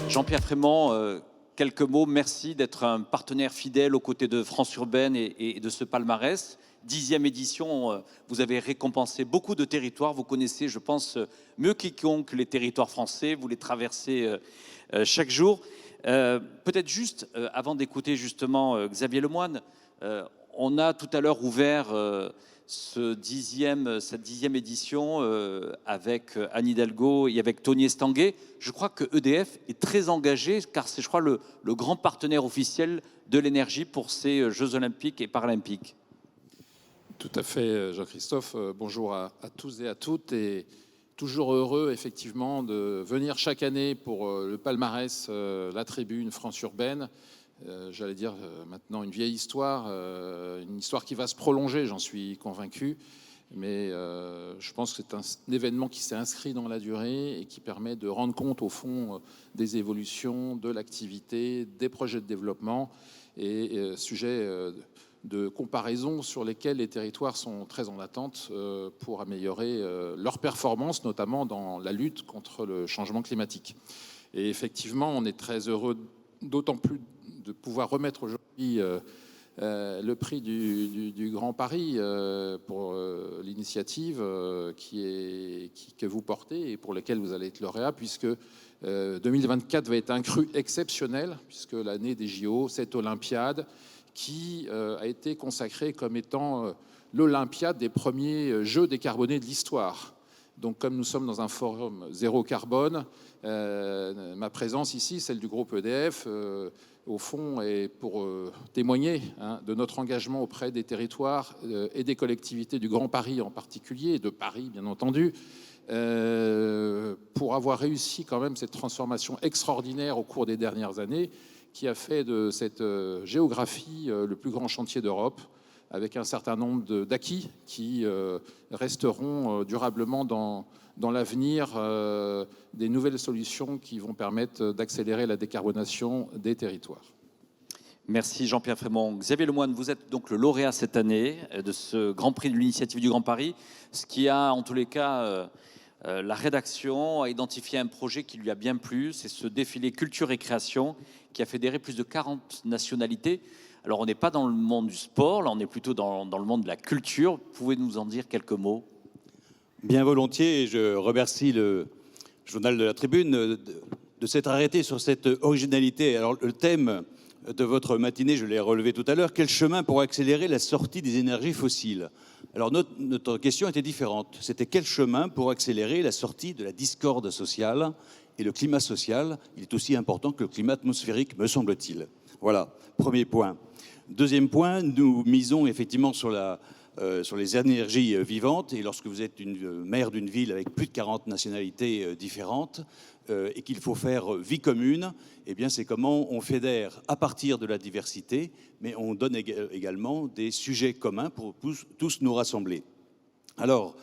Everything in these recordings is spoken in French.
Jean-Pierre Frémont, quelques mots. Merci d'être un partenaire fidèle aux côtés de France Urbaine et de ce palmarès. 10e édition, vous avez récompensé beaucoup de territoires. Vous connaissez, je pense, mieux quiconque les territoires français. Vous les traversez chaque jour. Peut-être juste, avant d'écouter justement Xavier Lemoine, on a tout à l'heure ouvert cette 10e édition avec Anne Hidalgo et avec Tony Estanguet. Je crois que EDF est très engagé, car c'est, je crois, le grand partenaire officiel de l'énergie pour ces Jeux Olympiques et Paralympiques. Tout à fait, Jean-Christophe. Bonjour à tous et à toutes. Et toujours heureux, effectivement, de venir chaque année pour le palmarès, la tribune France Urbaine. J'allais dire maintenant une vieille histoire, une histoire qui va se prolonger, j'en suis convaincu. Mais je pense que c'est un événement qui s'est inscrit dans la durée et qui permet de rendre compte, au fond, des évolutions, de l'activité, des projets de développement et sujet de comparaison sur lesquels les territoires sont très en attente pour améliorer leur performance, notamment dans la lutte contre le changement climatique. Et effectivement, on est très heureux, d'autant plus de pouvoir remettre aujourd'hui le prix du Grand Paris pour l'initiative que vous portez et pour laquelle vous allez être lauréat, puisque 2024 va être un cru exceptionnel, puisque l'année des JO, cette Olympiade qui a été consacrée comme étant l'Olympiade des premiers jeux décarbonés de l'histoire. Donc, comme nous sommes dans un forum zéro carbone, ma présence ici, celle du groupe EDF, au fond, est pour témoigner de notre engagement auprès des territoires et des collectivités du Grand Paris en particulier, et de Paris, bien entendu, pour avoir réussi quand même cette transformation extraordinaire au cours des dernières années, qui a fait de cette géographie le plus grand chantier d'Europe, avec un certain nombre d'acquis qui resteront durablement dans l'avenir, des nouvelles solutions qui vont permettre d'accélérer la décarbonation des territoires. Merci Jean-Pierre Frémont. Xavier Lemoine, vous êtes donc le lauréat cette année de ce Grand Prix de l'initiative du Grand Paris, ce qui a en tous les cas... la rédaction a identifié un projet qui lui a bien plu, c'est ce défilé Culture et Création qui a fédéré plus de 40 nationalités. Alors on n'est pas dans le monde du sport, là on est plutôt dans le monde de la culture. Pouvez-vous nous en dire quelques mots? Bien volontiers, et je remercie le journal de la Tribune de s'être arrêté sur cette originalité. Alors le thème de votre matinée, je l'ai relevé tout à l'heure, quel chemin pour accélérer la sortie des énergies fossiles? Alors notre question était différente, c'était quel chemin pour accélérer la sortie de la discorde sociale? Et le climat social, il est aussi important que le climat atmosphérique, me semble-t-il. Voilà, premier point. Deuxième point, nous misons effectivement sur les énergies vivantes, et lorsque vous êtes maire d'une ville avec plus de 40 nationalités différentes, et qu'il faut faire vie commune, eh bien c'est comment on fédère à partir de la diversité, mais on donne également des sujets communs pour tous nous rassembler. Alors,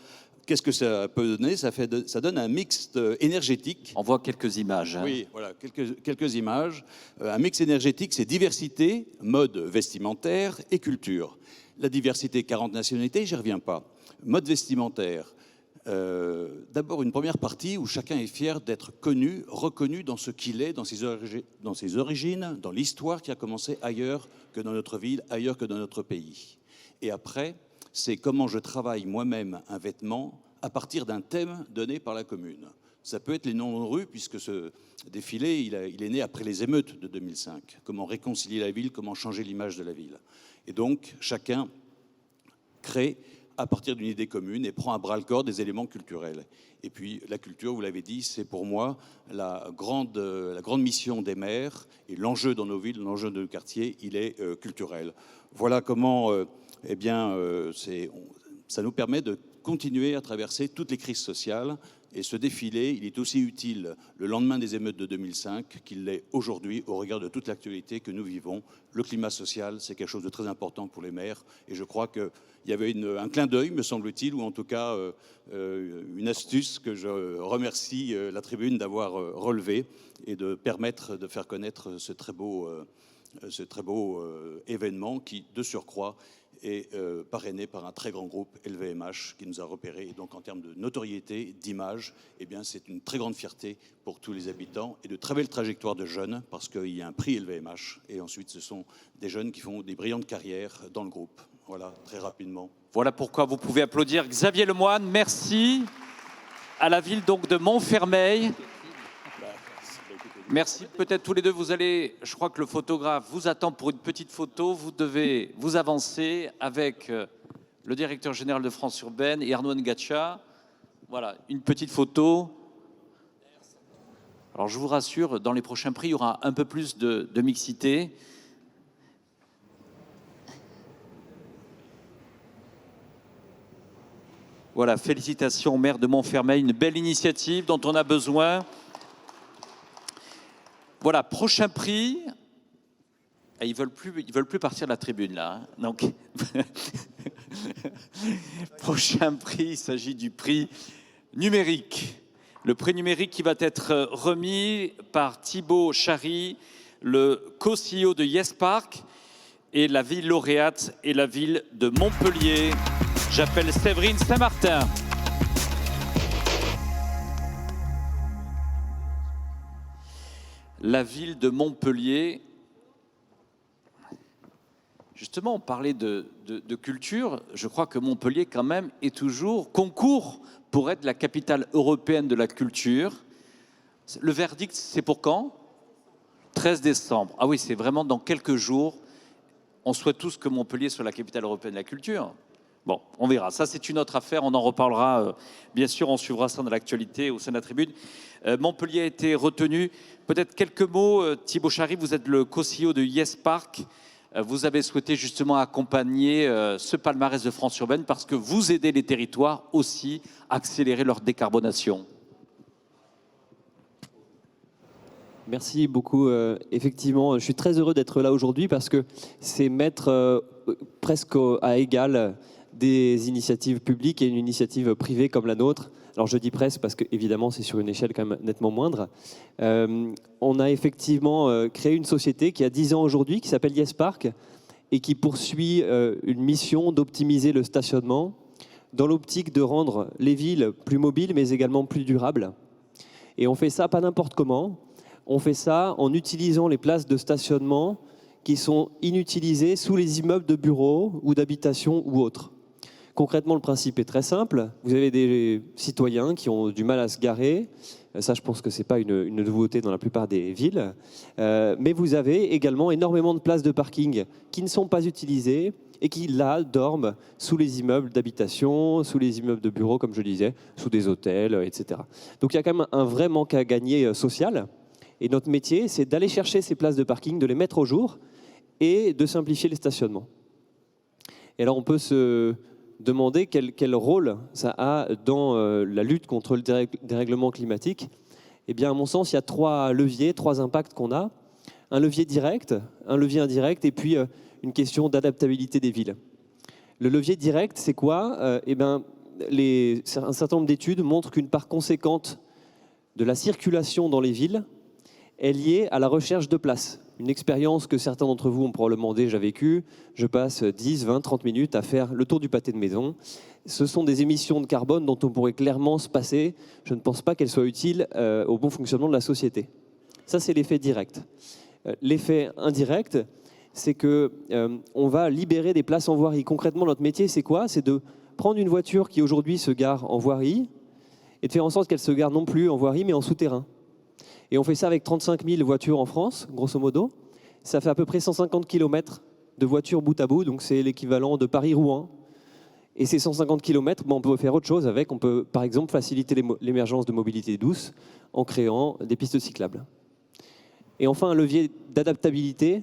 qu'est-ce que ça peut donner? Ça donne un mix énergétique. On voit quelques images. Hein. Oui, voilà, quelques images. Un mix énergétique, c'est diversité, mode vestimentaire et culture. La diversité, 40 nationalités, j'y reviens pas. Mode vestimentaire. D'abord une première partie où chacun est fier d'être connu, reconnu dans ce qu'il est, dans ses origines, dans l'histoire qui a commencé ailleurs que dans notre ville, ailleurs que dans notre pays. Et après, c'est comment je travaille moi-même un vêtement à partir d'un thème donné par la commune. Ça peut être les noms de rue, puisque ce défilé, il est né après les émeutes de 2005. Comment réconcilier la ville, comment changer l'image de la ville. Et donc, chacun crée à partir d'une idée commune et prend à bras-le-corps des éléments culturels. Et puis la culture, vous l'avez dit, c'est pour moi la grande mission des maires, et l'enjeu dans nos villes, l'enjeu de nos quartiers, il est culturel. Voilà comment ça nous permet de continuer à traverser toutes les crises sociales. Et ce défilé, il est aussi utile le lendemain des émeutes de 2005 qu'il l'est aujourd'hui au regard de toute l'actualité que nous vivons. Le climat social, c'est quelque chose de très important pour les maires. Et je crois qu'il y avait un clin d'œil, me semble-t-il, ou en tout cas une astuce que je remercie la Tribune d'avoir relevé et de permettre de faire connaître ce très beau événement qui, de surcroît, et parrainé par un très grand groupe, LVMH, qui nous a repérés. Et donc en termes de notoriété, d'image, eh bien, c'est une très grande fierté pour tous les habitants et de très belles trajectoires de jeunes, parce qu'il y a un prix LVMH, et ensuite ce sont des jeunes qui font des brillantes carrières dans le groupe. Voilà, très rapidement. Voilà pourquoi vous pouvez applaudir Xavier Lemoine. Merci à la ville donc de Montfermeil. Merci. Peut-être tous les deux, vous allez, je crois que le photographe vous attend pour une petite photo. Vous devez vous avancer avec le directeur général de France Urbaine et Arnaud Ngacha. Voilà, une petite photo. Alors je vous rassure, dans les prochains prix, il y aura un peu plus de mixité. Voilà, félicitations au maire de Montfermeil, une belle initiative dont on a besoin. Voilà, prochain prix. Et ils veulent plus partir de la tribune là. Hein. Donc, prochain prix, il s'agit du prix numérique. Le prix numérique qui va être remis par Thibaut Chary, le co-CEO de YesPark, et la ville lauréate est la ville de Montpellier. J'appelle Séverine Saint-Martin. La ville de Montpellier. Justement, on parlait de culture. Je crois que Montpellier, quand même, est toujours concourt pour être la capitale européenne de la culture. Le verdict, c'est pour quand ? 13 décembre. Ah oui, c'est vraiment dans quelques jours. On souhaite tous que Montpellier soit la capitale européenne de la culture. Bon, on verra. Ça, c'est une autre affaire. On en reparlera. Bien sûr, on suivra ça dans l'actualité au sein de la tribune. Montpellier a été retenu. Peut-être quelques mots. Thibaut Chary, vous êtes le co-CEO de YesPark. Vous avez souhaité justement accompagner ce palmarès de France Urbaine parce que vous aidez les territoires aussi à accélérer leur décarbonation. Merci beaucoup. Effectivement, je suis très heureux d'être là aujourd'hui parce que c'est mettre presque à égal des initiatives publiques et une initiative privée comme la nôtre. Alors je dis presque parce que évidemment c'est sur une échelle quand même nettement moindre. On a effectivement créé une société qui a 10 ans aujourd'hui, qui s'appelle YesPark et qui poursuit une mission d'optimiser le stationnement dans l'optique de rendre les villes plus mobiles mais également plus durables. Et on fait ça pas n'importe comment. On fait ça en utilisant les places de stationnement qui sont inutilisées sous les immeubles de bureaux ou d'habitation ou autres. Concrètement, le principe est très simple. Vous avez des citoyens qui ont du mal à se garer. Ça, je pense que ce n'est pas une nouveauté dans la plupart des villes. Mais vous avez également énormément de places de parking qui ne sont pas utilisées et qui, là, dorment sous les immeubles d'habitation, sous les immeubles de bureaux, comme je disais, sous des hôtels, etc. Donc, il y a quand même un vrai manque à gagner social. Et notre métier, c'est d'aller chercher ces places de parking, de les mettre au jour et de simplifier les stationnements. Et alors, on peut se demander quel rôle ça a dans la lutte contre le dérèglement climatique. Eh bien, à mon sens, il y a 3 leviers, 3 impacts qu'on a. Un levier direct, un levier indirect et puis une question d'adaptabilité des villes. Le levier direct, c'est quoi ? Eh bien, un certain nombre d'études montrent qu'une part conséquente de la circulation dans les villes est liée à la recherche de places. Une expérience que certains d'entre vous ont probablement déjà vécue. Je passe 10, 20, 30 minutes à faire le tour du pâté de maison. Ce sont des émissions de carbone dont on pourrait clairement se passer. Je ne pense pas qu'elles soient utiles au bon fonctionnement de la société. Ça, c'est l'effet direct. L'effet indirect, c'est qu'on va libérer des places en voirie. Concrètement, notre métier, c'est quoi ? C'est de prendre une voiture qui aujourd'hui se gare en voirie et de faire en sorte qu'elle se gare non plus en voirie, mais en souterrain. Et on fait ça avec 35 000 voitures en France, grosso modo. Ça fait à peu près 150 km de voitures bout à bout, donc c'est l'équivalent de Paris-Rouen. Et ces 150 km, on peut faire autre chose avec. On peut, par exemple, faciliter l'émergence de mobilité douce en créant des pistes cyclables. Et enfin, un levier d'adaptabilité,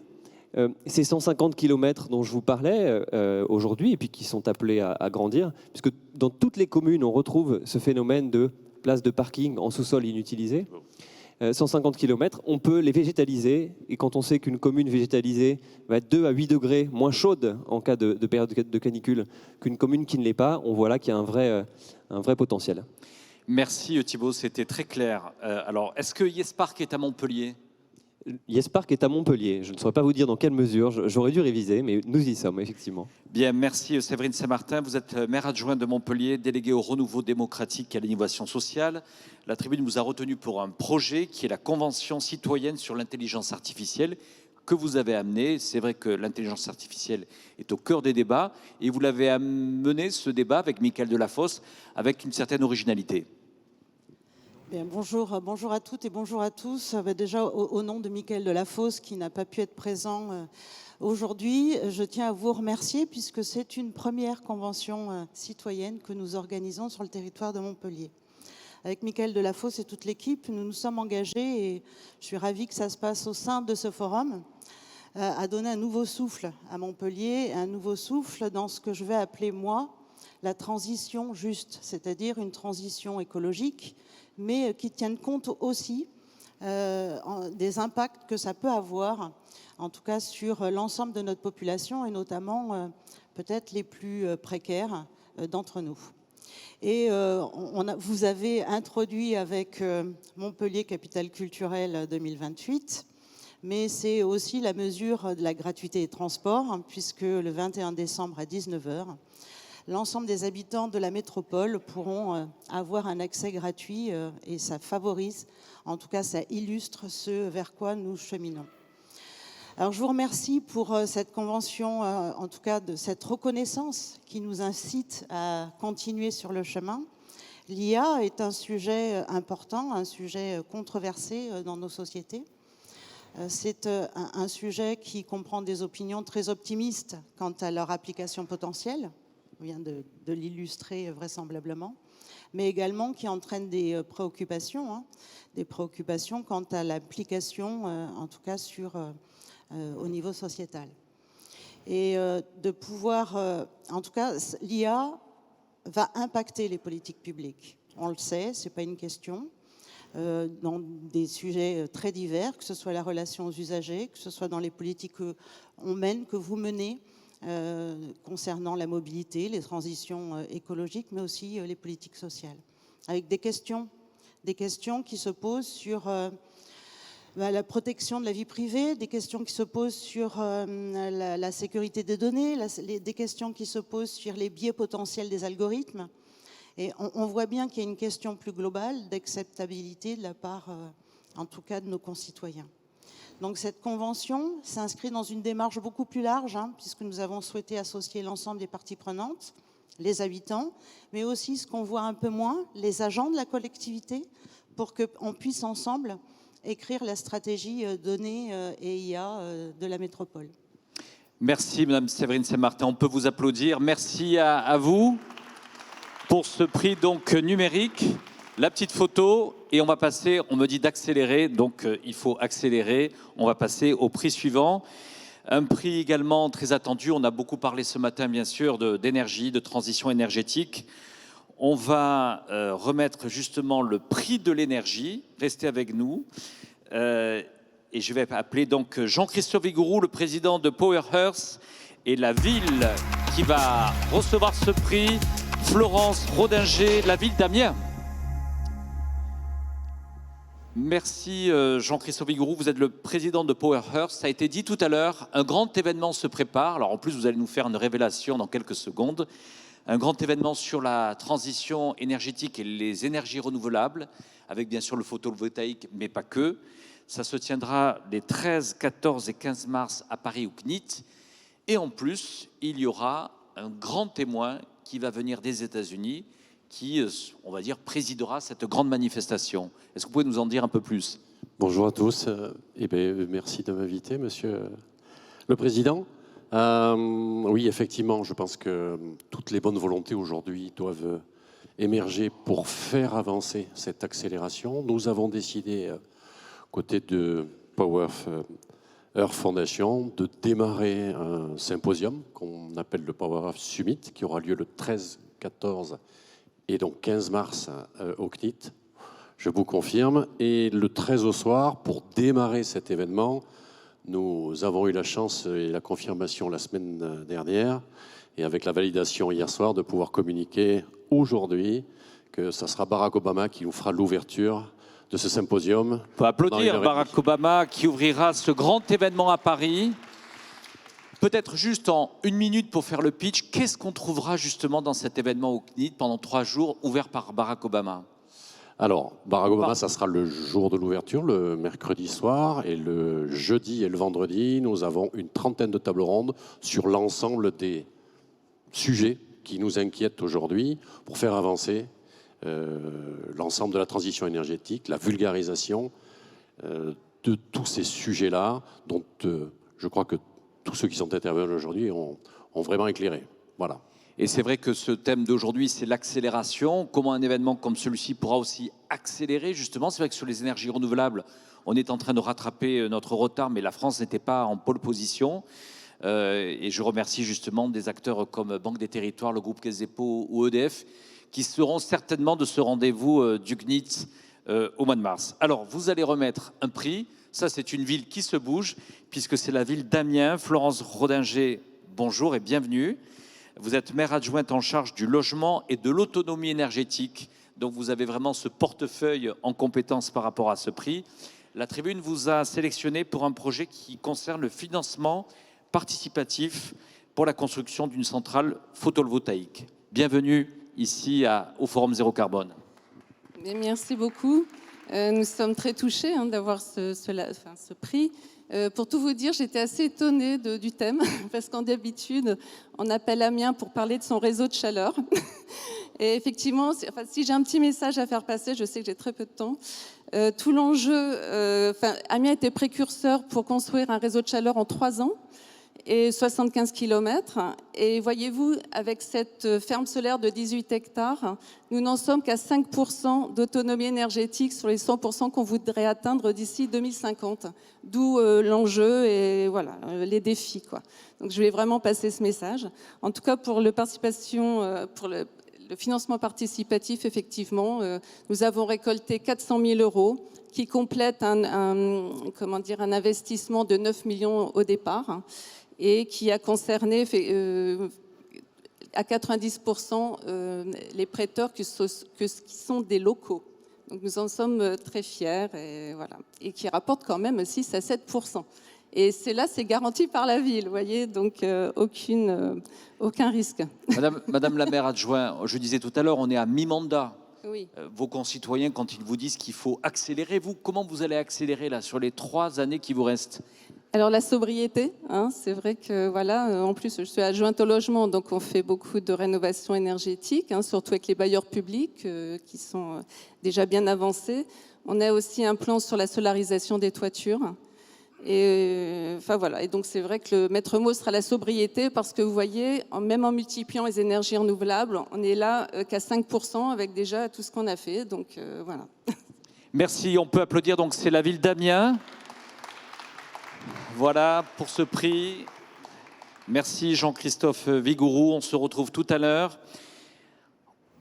ces 150 km dont je vous parlais aujourd'hui, et puis qui sont appelés à grandir, puisque dans toutes les communes, on retrouve ce phénomène de places de parking en sous-sol inutilisées. 150 km, on peut les végétaliser. Et quand on sait qu'une commune végétalisée va être 2 à 8 degrés moins chaude en cas de période de canicule qu'une commune qui ne l'est pas, on voit là qu'il y a un vrai potentiel. Merci Thibaut, c'était très clair. Alors, est-ce que YesPark est à Montpellier ? YesPark est à Montpellier. Je ne saurais pas vous dire dans quelle mesure, j'aurais dû réviser, mais nous y sommes, effectivement. Bien, merci Séverine Saint-Martin. Vous êtes maire adjoint de Montpellier, délégué au renouveau démocratique et à l'innovation sociale. La Tribune vous a retenu pour un projet qui est la Convention citoyenne sur l'intelligence artificielle que vous avez amené. C'est vrai que l'intelligence artificielle est au cœur des débats et vous l'avez amené, ce débat, avec Mickaël Delafosse, avec une certaine originalité. Bien, bonjour à toutes et bonjour à tous. Déjà, au nom de Mickaël Delafosse, qui n'a pas pu être présent aujourd'hui, je tiens à vous remercier puisque c'est une première convention citoyenne que nous organisons sur le territoire de Montpellier. Avec Mickaël Delafosse et toute l'équipe, nous nous sommes engagés, et je suis ravie que ça se passe au sein de ce forum, à donner un nouveau souffle à Montpellier, un nouveau souffle dans ce que je vais appeler, moi, la transition juste, c'est-à-dire une transition écologique, mais qui tienne compte aussi des impacts que ça peut avoir, en tout cas sur l'ensemble de notre population et notamment peut-être les plus précaires d'entre nous. Et vous avez introduit avec Montpellier Capitale Culturelle 2028, mais c'est aussi la mesure de la gratuité des transports, puisque le 21 décembre à 19h, l'ensemble des habitants de la métropole pourront avoir un accès gratuit et ça favorise, en tout cas ça illustre ce vers quoi nous cheminons. Alors je vous remercie pour cette convention, en tout cas de cette reconnaissance qui nous incite à continuer sur le chemin. L'IA est un sujet important, un sujet controversé dans nos sociétés. C'est un sujet qui comprend des opinions très optimistes quant à leur application potentielle. On vient de l'illustrer vraisemblablement, mais également qui entraîne des préoccupations quant à l'application, en tout cas au niveau sociétal. Et de pouvoir, en tout cas, l'IA va impacter les politiques publiques. On le sait, ce n'est pas une question, dans des sujets très divers, que ce soit la relation aux usagers, que ce soit dans les politiques qu'on mène, que vous menez, concernant la mobilité, les transitions écologiques, mais aussi les politiques sociales. Avec des questions qui se posent sur la protection de la vie privée, des questions qui se posent sur la sécurité des données, des questions qui se posent sur les biais potentiels des algorithmes. Et on voit bien qu'il y a une question plus globale d'acceptabilité de la part, en tout cas, de nos concitoyens. Donc cette convention s'inscrit dans une démarche beaucoup plus large, puisque nous avons souhaité associer l'ensemble des parties prenantes, les habitants, mais aussi ce qu'on voit un peu moins, les agents de la collectivité, pour qu'on puisse ensemble écrire la stratégie données et IA de la métropole. Merci Madame Séverine Saint-Martin, on peut vous applaudir. Merci à vous pour ce prix donc numérique. La petite photo, et on va passer, on me dit d'accélérer, donc il faut accélérer. On va passer au prix suivant. Un prix également très attendu, on a beaucoup parlé ce matin bien sûr d'énergie, de transition énergétique. On va remettre justement le prix de l'énergie, restez avec nous. Et je vais appeler donc Jean-Christophe Vigouroux, le président de Power Earth, et la ville qui va recevoir ce prix, Florence Rodinger, la ville d'Amiens. Merci Jean-Christophe Vigouroux, vous êtes le président de Power Earth. Ça a été dit tout à l'heure, un grand événement se prépare. Alors en plus, vous allez nous faire une révélation dans quelques secondes. Un grand événement sur la transition énergétique et les énergies renouvelables, avec bien sûr le photovoltaïque, mais pas que. Ça se tiendra les 13, 14 et 15 mars à Paris au CNIT. Et en plus, il y aura un grand témoin qui va venir des États-Unis, qui, on va dire, présidera cette grande manifestation. Est-ce que vous pouvez nous en dire un peu plus? Bonjour à tous. Merci de m'inviter, Monsieur le Président. Oui, effectivement, je pense que toutes les bonnes volontés aujourd'hui doivent émerger pour faire avancer cette accélération. Nous avons décidé, côté de Power Earth Foundation, de démarrer un symposium qu'on appelle le Power Earth Summit, qui aura lieu le 13, 14 et donc 15 mars au CNIT, je vous confirme. Et le 13 au soir, pour démarrer cet événement, nous avons eu la chance et la confirmation la semaine dernière, et avec la validation hier soir, de pouvoir communiquer aujourd'hui que ça sera Barack Obama qui nous fera l'ouverture de ce symposium. On peut applaudir Barack Obama qui ouvrira ce grand événement à Paris. Peut-être juste en 1 minute pour faire le pitch, qu'est-ce qu'on trouvera justement dans cet événement au CNIT pendant 3 jours ouvert par Barack Obama? Alors, Barack Obama, ça sera le jour de l'ouverture, le mercredi soir, et le jeudi et le vendredi, nous avons une 30aine de tables rondes sur l'ensemble des sujets qui nous inquiètent aujourd'hui pour faire avancer l'ensemble de la transition énergétique, la vulgarisation de tous ces sujets-là, dont je crois que tous ceux qui sont intervenus aujourd'hui ont vraiment éclairé. Voilà. Et c'est vrai que ce thème d'aujourd'hui, c'est l'accélération. Comment un événement comme celui-ci pourra aussi accélérer, justement. C'est vrai que sur les énergies renouvelables, on est en train de rattraper notre retard, mais la France n'était pas en pole position. Et je remercie justement des acteurs comme Banque des Territoires, le groupe Caisse des Dépôts ou EDF, qui seront certainement de ce rendez-vous du CNIT au mois de mars. Alors, vous allez remettre un prix. Ça, c'est une ville qui se bouge, puisque c'est la ville d'Amiens. Florence Rodinger, bonjour et bienvenue. Vous êtes maire adjointe en charge du logement et de l'autonomie énergétique. Donc, vous avez vraiment ce portefeuille en compétences par rapport à ce prix. La Tribune vous a sélectionné pour un projet qui concerne le financement participatif pour la construction d'une centrale photovoltaïque. Bienvenue ici au Forum Zéro Carbone. Merci beaucoup. Nous sommes très touchés d'avoir ce prix. Pour tout vous dire, j'étais assez étonnée du thème, parce qu'en d'habitude, on appelle Amiens pour parler de son réseau de chaleur. Et effectivement, si j'ai un petit message à faire passer, je sais que j'ai très peu de temps. Tout l'enjeu, Amiens était précurseur pour construire un réseau de chaleur en 3 ans et 75 km. Et voyez-vous, avec cette ferme solaire de 18 hectares, nous n'en sommes qu'à 5% d'autonomie énergétique sur les 100% qu'on voudrait atteindre d'ici 2050. D'où l'enjeu et voilà, les défis, quoi. Donc je voulais vraiment passer ce message. En tout cas, pour le financement participatif, effectivement, nous avons récolté 400 000 € qui complètent un investissement de 9 millions au départ, et qui a concerné à 90% les prêteurs qui sont des locaux. Donc nous en sommes très fiers et, voilà. Et qui rapportent quand même 6 à 7%. Et c'est garanti par la ville, vous voyez, donc aucun risque. Madame la maire adjointe, je disais tout à l'heure, on est à mi-mandat. Oui. Vos concitoyens, quand ils vous disent qu'il faut accélérer, comment vous allez accélérer là, sur les 3 années qui vous restent? Alors la sobriété, c'est vrai que voilà, en plus je suis adjointe au logement, donc on fait beaucoup de rénovation énergétique, surtout avec les bailleurs publics qui sont déjà bien avancés. On a aussi un plan sur la solarisation des toitures. Et voilà. Et donc c'est vrai que le maître mot sera la sobriété, parce que vous voyez, même en multipliant les énergies renouvelables, on est là qu'à 5% avec déjà tout ce qu'on a fait. Donc voilà. Merci. On peut applaudir. Donc c'est la ville d'Amiens. Voilà pour ce prix. Merci Jean-Christophe Vigourou. On se retrouve tout à l'heure.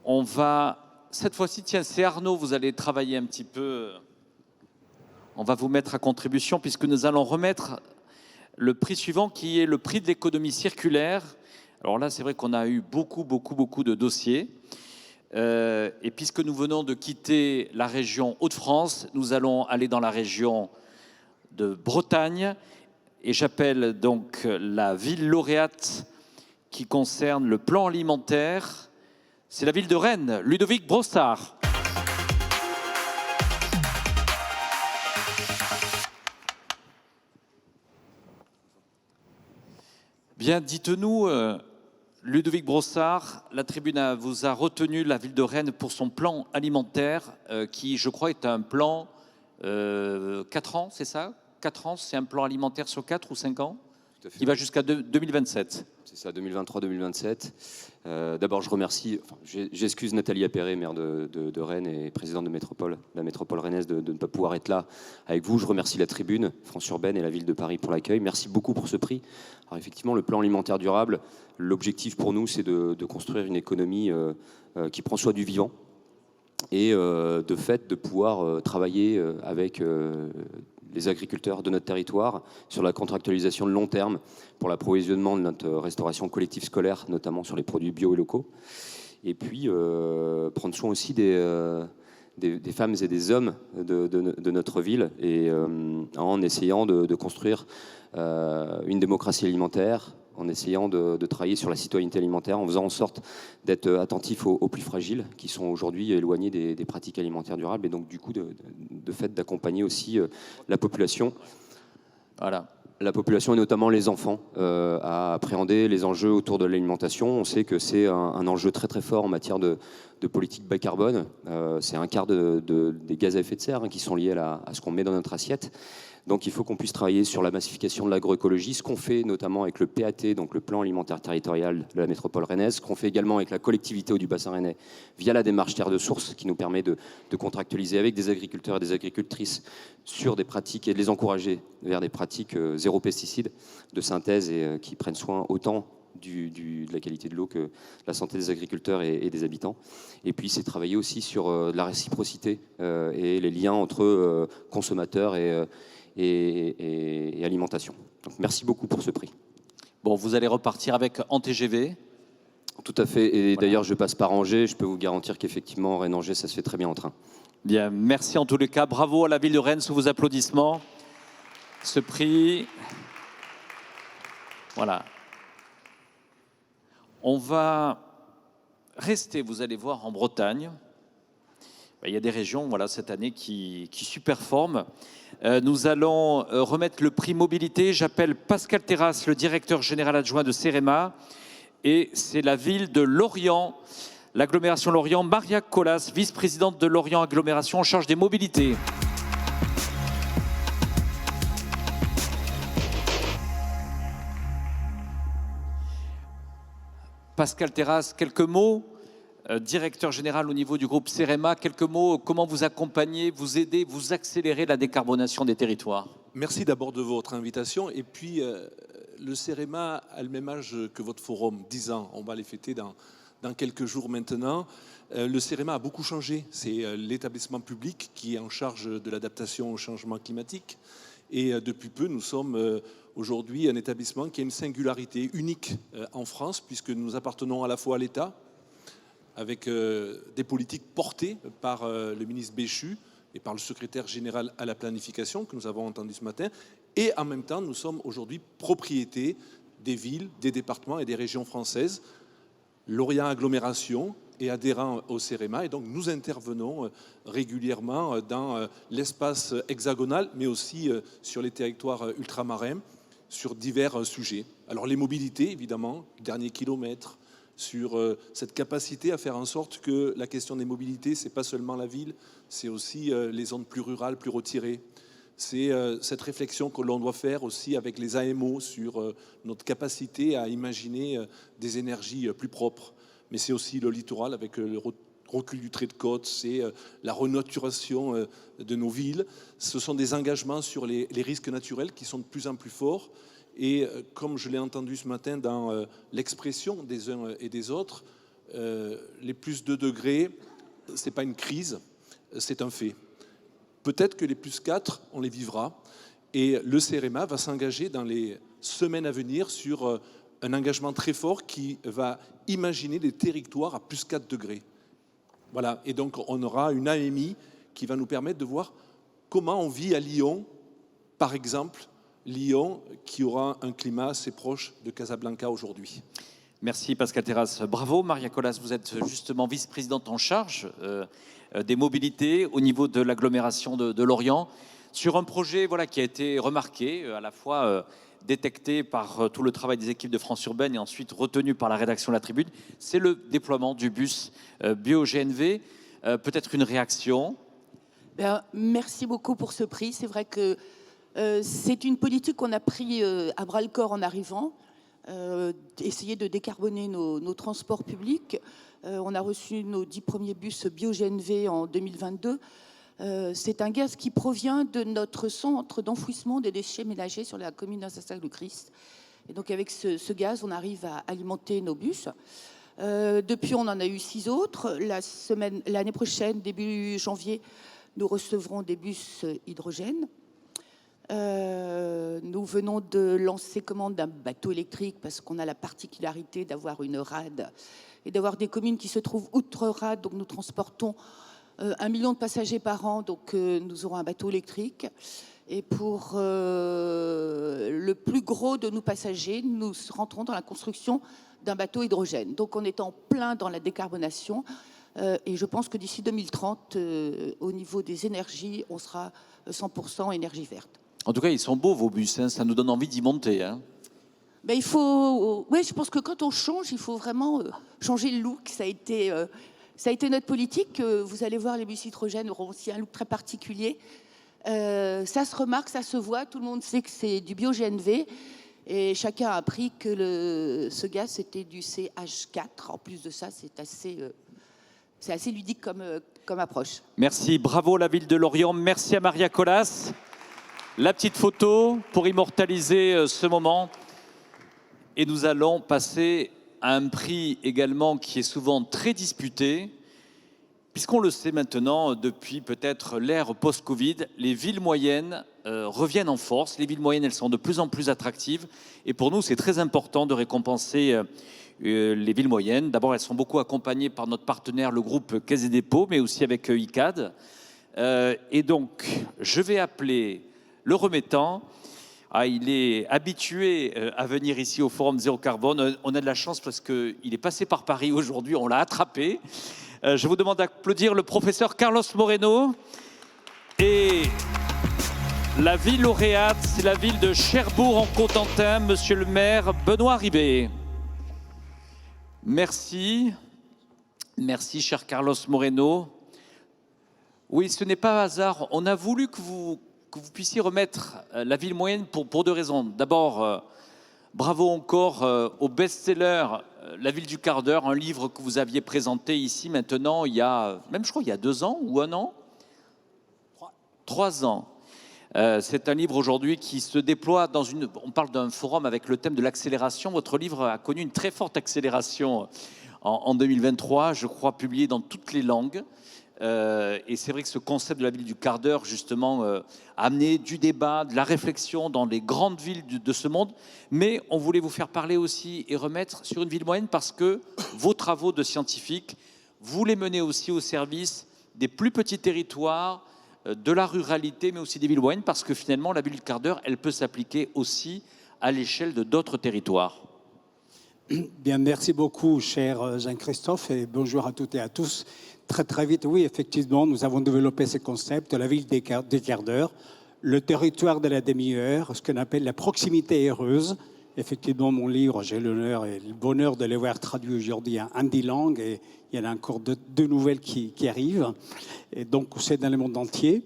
On va, cette fois-ci, tiens, c'est Arnaud, vous allez travailler un petit peu. On va vous mettre à contribution, puisque nous allons remettre le prix suivant, qui est le prix de l'économie circulaire. Alors là, c'est vrai qu'on a eu beaucoup de dossiers. Et puisque nous venons de quitter la région Hauts-de-France, nous allons aller dans la région de Bretagne. Et j'appelle donc la ville lauréate qui concerne le plan alimentaire. C'est la ville de Rennes, Ludovic Brossard. Bien, dites-nous, Ludovic Brossard, la Tribune vous a retenu, la ville de Rennes, pour son plan alimentaire, qui, je crois, est un plan 4 ans, c'est ça? 4 ans, c'est un plan alimentaire sur 4 ou 5 ans? Tout à fait. Qui va jusqu'à 2027. C'est ça, 2023-2027. D'abord, je remercie, j'excuse Nathalie Appéré, maire de Rennes et présidente de la métropole rennaise, de ne pas pouvoir être là avec vous. Je remercie la Tribune, France Urbaine et la ville de Paris pour l'accueil. Merci beaucoup pour ce prix. Alors effectivement, le plan alimentaire durable, l'objectif pour nous, c'est de construire une économie qui prend soin du vivant et de fait de pouvoir travailler avec les agriculteurs de notre territoire sur la contractualisation de long terme pour l'approvisionnement de notre restauration collective scolaire, notamment sur les produits bio et locaux. Et puis prendre soin aussi des des femmes et des hommes de notre ville, et en essayant de construire une démocratie alimentaire, en essayant de travailler sur la citoyenneté alimentaire, en faisant en sorte d'être attentif aux plus fragiles, qui sont aujourd'hui éloignés des pratiques alimentaires durables, et donc du coup de fait d'accompagner aussi la population. Voilà. La population et notamment les enfants à appréhender les enjeux autour de l'alimentation. On sait que c'est un enjeu très très fort en matière de politique bas carbone. C'est un quart des gaz à effet de serre qui sont liés à ce qu'on met dans notre assiette. Donc il faut qu'on puisse travailler sur la massification de l'agroécologie, ce qu'on fait notamment avec le PAT, donc le plan alimentaire territorial de la métropole rennaise, ce qu'on fait également avec la collectivité du bassin rennais via la démarche terre de source qui nous permet de contractualiser avec des agriculteurs et des agricultrices sur des pratiques et de les encourager vers des pratiques zéro pesticides de synthèse et qui prennent soin autant de la qualité de l'eau que de la santé des agriculteurs et des habitants. Et puis c'est travailler aussi sur la réciprocité et les liens entre consommateurs et alimentation. Donc, merci beaucoup pour ce prix. Bon, vous allez repartir avec en TGV. Tout à fait. Et Voilà. d'ailleurs, je passe par Angers. Je peux vous garantir qu'effectivement, Rennes-Angers, ça se fait très bien en train. Bien, merci en tous les cas. Bravo à la ville de Rennes sous vos applaudissements. Ce prix. Voilà. On va rester, vous allez voir, en Bretagne. Il y a des régions, voilà, cette année qui surperforment. Nous allons remettre le prix mobilité. J'appelle Pascal Terrasse, le directeur général adjoint de CEREMA. Et c'est la ville de Lorient, l'agglomération Lorient, Maria Colas, vice-présidente de Lorient Agglomération en charge des mobilités. Pascal Terrasse, quelques mots. Directeur général au niveau du groupe CEREMA, quelques mots, comment vous accompagnez, vous aidez, vous accélérez la décarbonation des territoires? Merci d'abord de votre invitation. Et puis, le CEREMA a le même âge que votre forum, 10 ans. On va les fêter dans quelques jours maintenant. Le CEREMA a beaucoup changé. C'est l'établissement public qui est en charge de l'adaptation au changement climatique. Et depuis peu, nous sommes aujourd'hui un établissement qui a une singularité unique en France, puisque nous appartenons à la fois à l'État, avec des politiques portées par le ministre Béchu et par le secrétaire général à la planification que nous avons entendu ce matin. Et en même temps, nous sommes aujourd'hui propriété des villes, des départements et des régions françaises, Lorient Agglomération et adhérents au CEREMA. Et donc nous intervenons régulièrement dans l'espace hexagonal, mais aussi sur les territoires ultramarins, sur divers sujets. Alors les mobilités, évidemment, dernier kilomètre, sur cette capacité à faire en sorte que la question des mobilités, ce n'est pas seulement la ville, c'est aussi les zones plus rurales, plus retirées. C'est cette réflexion que l'on doit faire aussi avec les AMO sur notre capacité à imaginer des énergies plus propres. Mais c'est aussi le littoral avec le recul du trait de côte, c'est la renaturation de nos villes. Ce sont des engagements sur les risques naturels qui sont de plus en plus forts. Et comme je l'ai entendu ce matin dans l'expression des uns et des autres, les plus 2 degrés, ce n'est pas une crise, c'est un fait. Peut-être que les plus 4, on les vivra. Et le CEREMA va s'engager dans les semaines à venir sur un engagement très fort qui va imaginer des territoires à plus 4 degrés. Voilà. Et donc, on aura une AMI qui va nous permettre de voir comment on vit à Lyon, par exemple, Lyon, qui aura un climat assez proche de Casablanca aujourd'hui. Merci Pascal Terrasse. Bravo Maria Colas, vous êtes justement vice-présidente en charge des mobilités au niveau de l'agglomération de Lorient, sur un projet voilà, qui a été remarqué, à la fois détecté par tout le travail des équipes de France Urbaine et ensuite retenu par la rédaction de la Tribune. C'est le déploiement du bus BioGNV. Peut-être une réaction? Merci beaucoup pour ce prix. C'est vrai que c'est une politique qu'on a pris à bras-le-corps en arrivant, essayer de décarboner nos transports publics. On a reçu nos 10 premiers bus BioGNV en 2022. C'est un gaz qui provient de notre centre d'enfouissement des déchets ménagers sur la commune d'Assassin-le-Christ. Et donc avec ce gaz, on arrive à alimenter nos bus. Depuis, on en a eu 6 autres. L'année prochaine, début janvier, nous recevrons des bus hydrogène. Nous venons de lancer commande d'un bateau électrique parce qu'on a la particularité d'avoir une rade et d'avoir des communes qui se trouvent outre-rade. Donc nous transportons 1 million de passagers par an, donc nous aurons un bateau électrique. Et pour le plus gros de nos passagers, nous rentrons dans la construction d'un bateau hydrogène. Donc on est en plein dans la décarbonation. Et je pense que d'ici 2030, au niveau des énergies, on sera 100% énergie verte. En tout cas, ils sont beaux vos bus, hein, ça nous donne envie d'y monter. Hein. Ben, il faut... Ouais, je pense que quand on change, il faut vraiment changer le look. Ça a été notre politique. Vous allez voir, les bus hydrogènes auront aussi un look très particulier. Ça se remarque, ça se voit. Tout le monde sait que c'est du bio-GNV. Et chacun a appris que ce gaz, c'était du CH4. En plus de ça, c'est assez ludique comme approche. Merci, bravo la ville de Lorient. Merci à Maria Colas. La petite photo pour immortaliser ce moment. Et nous allons passer à un prix également qui est souvent très disputé. Puisqu'on le sait maintenant, depuis peut-être l'ère post-Covid, les villes moyennes reviennent en force. Les villes moyennes, elles sont de plus en plus attractives. Et pour nous, c'est très important de récompenser les villes moyennes. D'abord, elles sont beaucoup accompagnées par notre partenaire, le groupe Caisse des dépôts, mais aussi avec ICAD. Et donc, je vais appeler le remettant. Il est habitué à venir ici au Forum Zéro Carbone. On a de la chance parce qu'il est passé par Paris aujourd'hui, on l'a attrapé. Je vous demande d'applaudir le professeur Carlos Moreno. Et la ville lauréate, c'est la ville de Cherbourg-en-Cotentin, monsieur le maire Benoît Ribé. Merci. Merci, cher Carlos Moreno. Oui, ce n'est pas hasard. On a voulu que vous puissiez remettre la ville moyenne pour deux raisons. D'abord, bravo encore au best-seller La ville du quart d'heure, un livre que vous aviez présenté ici maintenant, il y a, même je crois, il y a 2 ans ou 1 an 3 ans. C'est un livre aujourd'hui qui se déploie dans une... On parle d'un forum avec le thème de l'accélération. Votre livre a connu une très forte accélération en 2023, je crois, publié dans toutes les langues. Et c'est vrai que ce concept de la ville du quart d'heure, justement, a amené du débat, de la réflexion dans les grandes villes de ce monde. Mais on voulait vous faire parler aussi et remettre sur une ville moyenne parce que vos travaux de scientifiques, vous les menez aussi au service des plus petits territoires, de la ruralité, mais aussi des villes moyennes, parce que finalement, la ville du quart d'heure, elle peut s'appliquer aussi à l'échelle de d'autres territoires. Bien, merci beaucoup, cher Jean-Christophe, et bonjour à toutes et à tous. Très, très vite, oui, effectivement, nous avons développé ce concept de la ville des quarts d'heure, le territoire de la demi-heure, ce qu'on appelle la proximité heureuse. Effectivement, mon livre, j'ai l'honneur et le bonheur de les voir traduit aujourd'hui en 10 langues, et il y en a encore 2 nouvelles qui arrivent. Et donc, c'est dans le monde entier.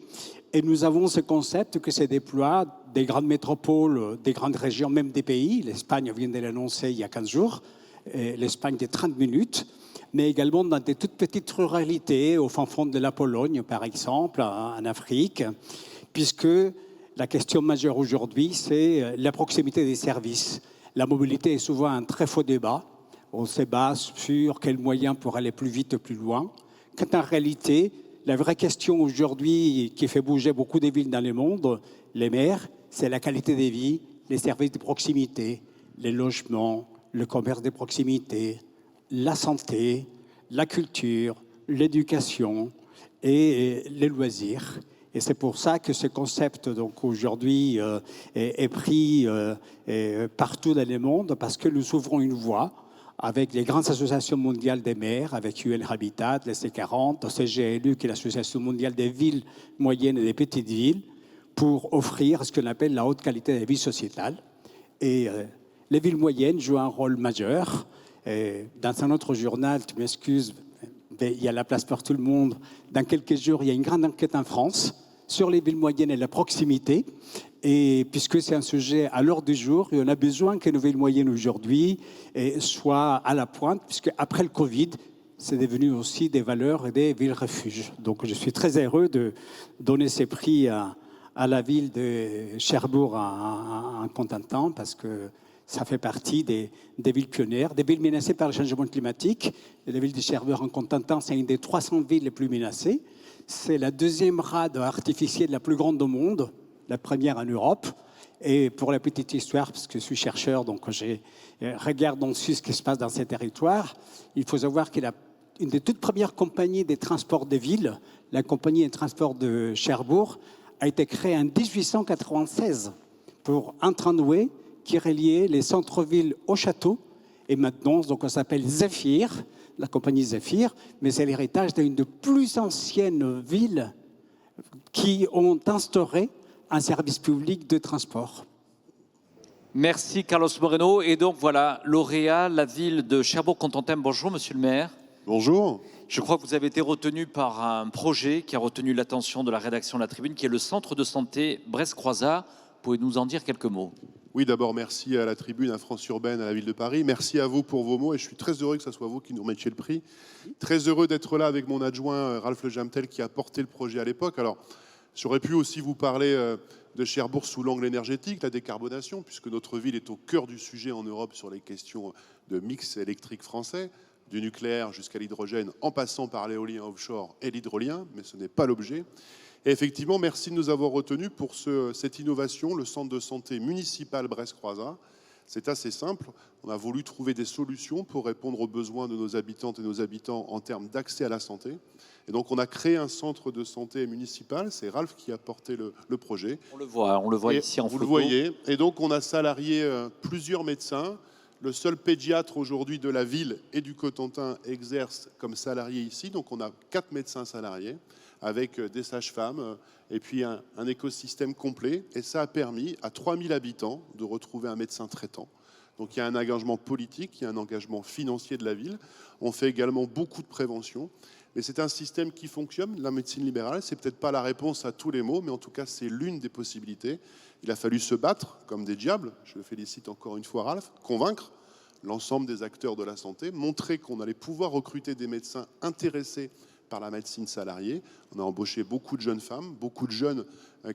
Et nous avons ce concept que se déploie des grandes métropoles, des grandes régions, même des pays. L'Espagne vient de l'annoncer il y a 15 jours. L'Espagne de 30 minutes. Mais également dans des toutes petites ruralités, au fin fond de la Pologne, par exemple, en Afrique, puisque la question majeure aujourd'hui, c'est la proximité des services. La mobilité est souvent un très faux débat. On se base sur quels moyens pour aller plus vite, plus loin. Quand en réalité, la vraie question aujourd'hui qui fait bouger beaucoup de villes dans le monde, les maires, c'est la qualité des vies, les services de proximité, les logements, le commerce de proximité, la santé, la culture, l'éducation et les loisirs. Et c'est pour ça que ce concept, donc, aujourd'hui, est pris partout dans le monde, parce que nous ouvrons une voie avec les grandes associations mondiales des maires, avec UN Habitat, les C40, CGLU, qui est l'association mondiale des villes moyennes et des petites villes, pour offrir ce qu'on appelle la haute qualité de vie sociétale. Et les villes moyennes jouent un rôle majeur. Et dans un autre journal, tu m'excuses, il y a la place pour tout le monde. Dans quelques jours, il y a une grande enquête en France sur les villes moyennes et la proximité. Et puisque c'est un sujet à l'ordre du jour, et on a besoin que nos villes moyennes aujourd'hui soient à la pointe, puisque après le Covid, c'est devenu aussi des valeurs et des villes refuges. Donc je suis très heureux de donner ces prix à la ville de Cherbourg en Cotentin, parce que ça fait partie des villes pionnières, des villes menacées par le changement climatique. Et la ville de Cherbourg en Cotentin, c'est une des 300 villes les plus menacées. C'est la 2e rade artificielle la plus grande au monde, la première en Europe. Et pour la petite histoire, parce que je suis chercheur, donc je regarde en Suisse ce qui se passe dans ces territoires, il faut savoir que la une des toutes premières compagnies des transports de ville, la compagnie des transports de Cherbourg, a été créée en 1896 pour un tramway qui reliait les centres-villes au château. Et maintenant, donc, on s'appelle Zéphyr, la compagnie Zéphyr, mais c'est l'héritage d'une des plus anciennes villes qui ont instauré un service public de transport. Merci Carlos Moreno. Et donc voilà, lauréat, la ville de Cherbourg-Cotentin. Bonjour Monsieur le maire. Bonjour. Je crois que vous avez été retenu par un projet qui a retenu l'attention de la rédaction de la Tribune, qui est le centre de santé Brest-Croizat. Pouvez-vous nous en dire quelques mots? Oui, d'abord, merci à la Tribune, à France Urbaine, à la Ville de Paris. Merci à vous pour vos mots et je suis très heureux que ce soit vous qui nous remettiez le prix. Très heureux d'être là avec mon adjoint Ralph Le Jamtel qui a porté le projet à l'époque. Alors, j'aurais pu aussi vous parler de Cherbourg sous l'angle énergétique, la décarbonation, puisque notre ville est au cœur du sujet en Europe sur les questions de mix électrique français, du nucléaire jusqu'à l'hydrogène, en passant par l'éolien offshore et l'hydrolien, mais ce n'est pas l'objet. Et effectivement, merci de nous avoir retenus pour cette innovation, le centre de santé municipal Brest-Croizat. C'est assez simple. On a voulu trouver des solutions pour répondre aux besoins de nos habitantes et nos habitants en termes d'accès à la santé. Et donc, on a créé un centre de santé municipal. C'est Ralph qui a porté le projet. On le voit ici en photo. photo. Vous le voyez. Et donc, on a salarié plusieurs médecins. Le seul pédiatre aujourd'hui de la ville et du Cotentin exerce comme salarié ici. Donc, on a 4 médecins salariés avec des sages-femmes et puis un écosystème complet. Et ça a permis à 3000 habitants de retrouver un médecin traitant. Donc il y a un engagement politique, il y a un engagement financier de la ville. On fait également beaucoup de prévention. Mais c'est un système qui fonctionne. La médecine libérale, c'est peut-être pas la réponse à tous les maux, mais en tout cas, c'est l'une des possibilités. Il a fallu se battre comme des diables. Je le félicite encore une fois, Ralph. Convaincre l'ensemble des acteurs de la santé, montrer qu'on allait pouvoir recruter des médecins intéressés par la médecine salariée. On a embauché beaucoup de jeunes femmes, beaucoup de jeunes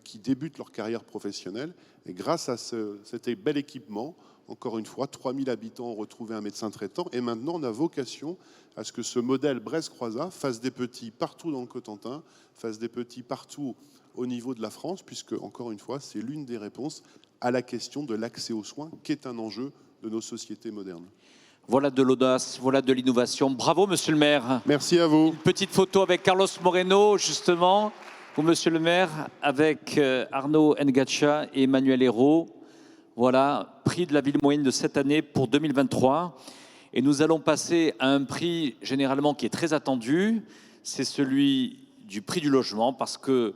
qui débutent leur carrière professionnelle. Et grâce à cet bel équipement, encore une fois, 3000 habitants ont retrouvé un médecin traitant. Et maintenant, on a vocation à ce que ce modèle Brest-Croizat fasse des petits partout dans le Cotentin, fasse des petits partout au niveau de la France, puisque, encore une fois, c'est l'une des réponses à la question de l'accès aux soins, qui est un enjeu de nos sociétés modernes. Voilà de l'audace, voilà de l'innovation. Bravo, monsieur le maire. Merci à vous. Une petite photo avec Carlos Moreno, justement, pour monsieur le maire, avec Arnaud Ngacha et Emmanuel Hérault. Voilà, prix de la ville moyenne de cette année pour 2023. Et nous allons passer à un prix généralement qui est très attendu. C'est celui du prix du logement, parce que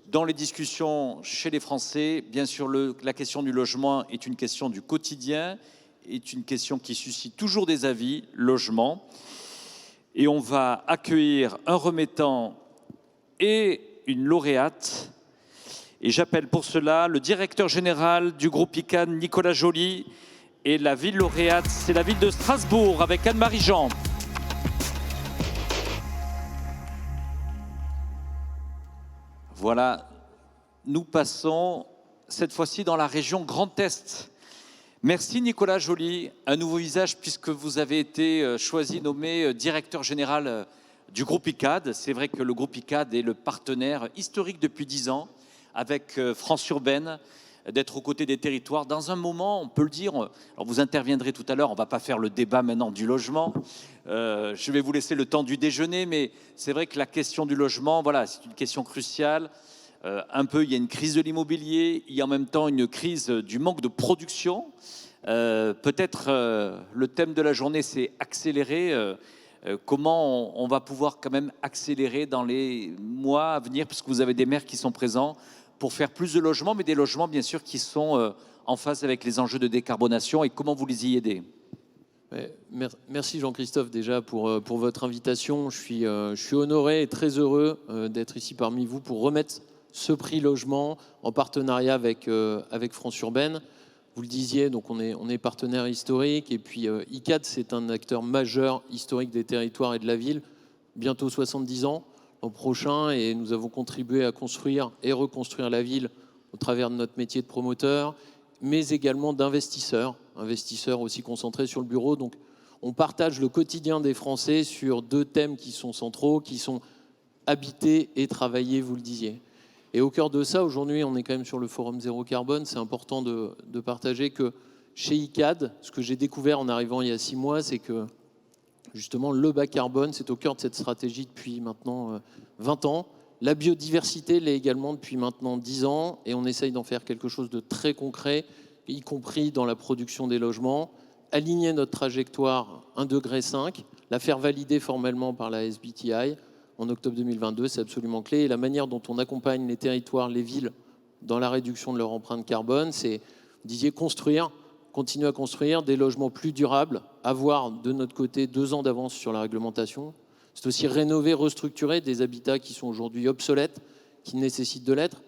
dans les discussions chez les Français, bien sûr, la question du logement est une question du quotidien, est une question qui suscite toujours des avis, logement. Et on va accueillir un remettant et une lauréate. Et j'appelle pour cela le directeur général du groupe ICAD, Nicolas Joly, et la ville lauréate, c'est la ville de Strasbourg, avec Anne-Marie Jean. Voilà, nous passons cette fois-ci dans la région Grand Est. Merci Nicolas Joly, un nouveau visage puisque vous avez été choisi, nommé directeur général du groupe ICAD. C'est vrai que le groupe ICAD est le partenaire historique depuis 10 ans avec France Urbaine, d'être aux côtés des territoires dans un moment, on peut le dire, alors vous interviendrez tout à l'heure, on ne va pas faire le débat maintenant du logement, je vais vous laisser le temps du déjeuner, mais c'est vrai que la question du logement, voilà, c'est une question cruciale. Un peu, il y a une crise de l'immobilier, il y a en même temps une crise du manque de production. Peut-être le thème de la journée, c'est accélérer. Comment on va pouvoir quand même accélérer dans les mois à venir, puisque vous avez des maires qui sont présents, pour faire plus de logements, mais des logements bien sûr qui sont en phase avec les enjeux de décarbonation, et comment vous les y aidez? Merci Jean-Christophe déjà pour votre invitation. Je suis honoré et très heureux d'être ici parmi vous pour remettre ce prix logement en partenariat avec France Urbaine. Vous le disiez, donc on est partenaire historique, et puis ICAD, c'est un acteur majeur historique des territoires et de la ville, bientôt 70 ans l'an prochain, et nous avons contribué à construire et reconstruire la ville au travers de notre métier de promoteur, mais également d'investisseurs aussi concentrés sur le bureau. Donc on partage le quotidien des Français sur 2 thèmes qui sont centraux, qui sont habiter et travailler, vous le disiez. Et au cœur de ça, aujourd'hui, on est quand même sur le forum Zéro Carbone. C'est important de partager que chez ICAD, ce que j'ai découvert en arrivant il y a 6 mois, c'est que Justement, le bas carbone, c'est au cœur de cette stratégie depuis maintenant 20 ans. La biodiversité l'est également depuis maintenant 10 ans, et on essaye d'en faire quelque chose de très concret, y compris dans la production des logements. Aligner notre trajectoire 1,5 degré, la faire valider formellement par la SBTI en octobre 2022, c'est absolument clé. Et la manière dont on accompagne les territoires, les villes, dans la réduction de leur empreinte carbone, c'est, vous disiez, construire, continuer à construire des logements plus durables, avoir de notre côté 2 ans d'avance sur la réglementation. C'est aussi rénover, restructurer des habitats qui sont aujourd'hui obsolètes, qui nécessitent de l'être.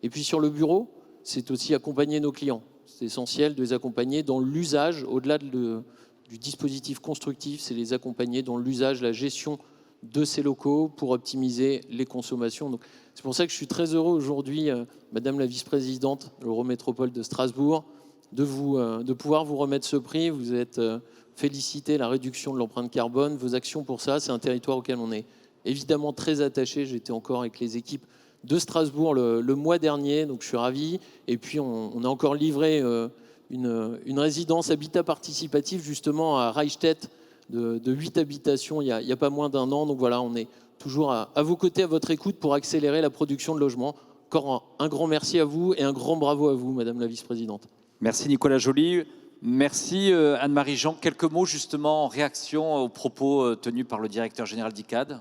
Et puis sur le bureau, c'est aussi accompagner nos clients. C'est essentiel de les accompagner dans l'usage, au-delà du dispositif constructif, c'est les accompagner dans l'usage, la gestion de ces locaux pour optimiser les consommations. Donc, c'est pour ça que je suis très heureux aujourd'hui, Madame la vice-présidente de l'Eurométropole de Strasbourg, de pouvoir vous remettre ce prix. Vous êtes félicité, la réduction de l'empreinte carbone, vos actions pour ça, c'est un territoire auquel on est évidemment très attaché. J'étais encore avec les équipes de Strasbourg le mois dernier, donc je suis ravi. Et puis on a encore livré une résidence habitat participatif justement à Reichstätt de 8 habitations il y a pas moins d'1 an. Donc voilà, on est toujours à vos côtés, à votre écoute pour accélérer la production de logements. Encore un grand merci à vous et un grand bravo à vous, Madame la vice-présidente. Merci Nicolas Joly. Merci Anne-Marie Jean. Quelques mots justement en réaction aux propos tenus par le directeur général d'ICAD.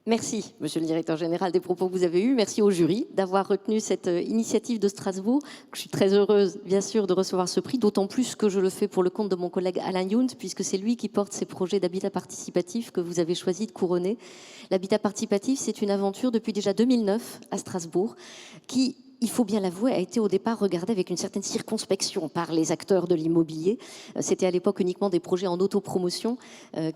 Merci, monsieur le directeur général, des propos que vous avez eus. Merci au jury d'avoir retenu cette initiative de Strasbourg. Je suis très heureuse, bien sûr, de recevoir ce prix, d'autant plus que je le fais pour le compte de mon collègue Alain Yount, puisque c'est lui qui porte ces projets d'habitat participatif que vous avez choisi de couronner. L'habitat participatif, c'est une aventure depuis déjà 2009 à Strasbourg, qui, il faut bien l'avouer, a été au départ regardé avec une certaine circonspection par les acteurs de l'immobilier. C'était à l'époque uniquement des projets en autopromotion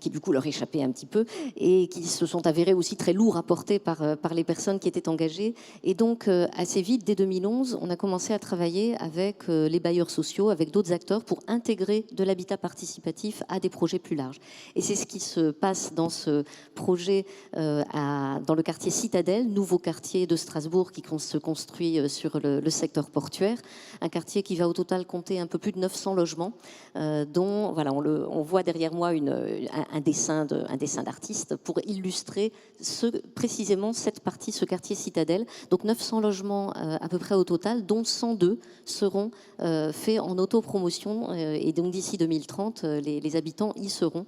qui du coup leur échappaient un petit peu et qui se sont avérés aussi très lourds à porter par les personnes qui étaient engagées. Et donc assez vite, dès 2011, on a commencé à travailler avec les bailleurs sociaux, avec d'autres acteurs pour intégrer de l'habitat participatif à des projets plus larges. Et c'est ce qui se passe dans ce projet dans le quartier Citadelle, nouveau quartier de Strasbourg qui se construit sur le secteur portuaire, un quartier qui va au total compter un peu plus de 900 logements, dont voilà, on voit derrière moi un dessin d'artiste pour illustrer précisément cette partie, ce quartier Citadelle. Donc 900 logements à peu près au total, dont 102 seront faits en autopromotion et donc d'ici 2030, les habitants y seront.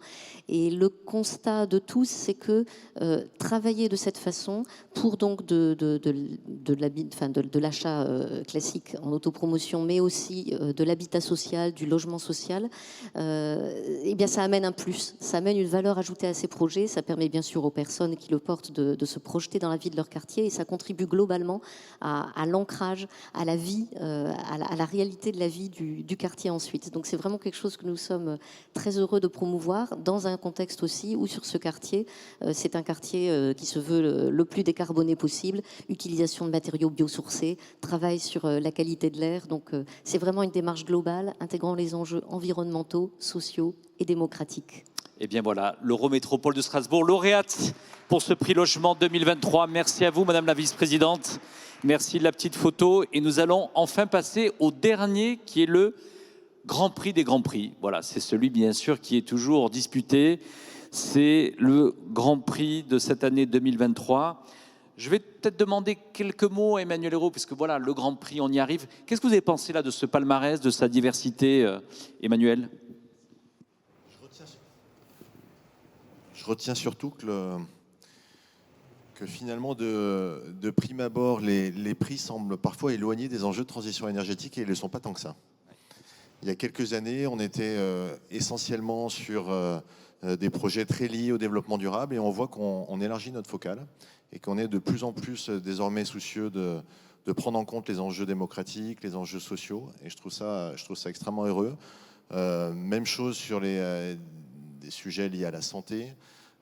Et le constat de tous, c'est que travailler de cette façon pour donc de l'achat classique en autopromotion, mais aussi de l'habitat social, du logement social, eh bien ça amène un plus, ça amène une valeur ajoutée à ces projets, ça permet bien sûr aux personnes qui le portent de se projeter dans la vie de leur quartier et ça contribue globalement à l'ancrage, à la vie, à la réalité de la vie du quartier ensuite. Donc c'est vraiment quelque chose que nous sommes très heureux de promouvoir dans un contexte aussi où sur ce quartier, c'est un quartier qui se veut le plus décarboné possible, utilisation de matériaux biosourcés, travail sur la qualité de l'air. Donc c'est vraiment une démarche globale intégrant les enjeux environnementaux, sociaux et démocratiques. Et bien voilà, l'Eurométropole de Strasbourg, lauréate pour ce prix logement 2023. Merci à vous, Madame la vice-présidente. Merci de la petite photo. Et nous allons enfin passer au dernier qui est le Grand Prix des Grands Prix. Voilà, c'est celui bien sûr qui est toujours disputé. C'est le Grand Prix de cette année 2023. Je vais peut-être demander quelques mots à Emmanuel Hérault, puisque voilà, le Grand Prix, on y arrive. Qu'est-ce que vous avez pensé là de ce palmarès, de sa diversité, Emmanuel ? Je retiens surtout que finalement, de prime abord, les prix semblent parfois éloignés des enjeux de transition énergétique et ils ne le sont pas tant que ça. Il y a quelques années, on était essentiellement sur des projets très liés au développement durable et on voit qu'on élargit notre focale et qu'on est de plus en plus désormais soucieux de prendre en compte les enjeux démocratiques, les enjeux sociaux et je trouve ça extrêmement heureux. Même chose sur des sujets liés à la santé.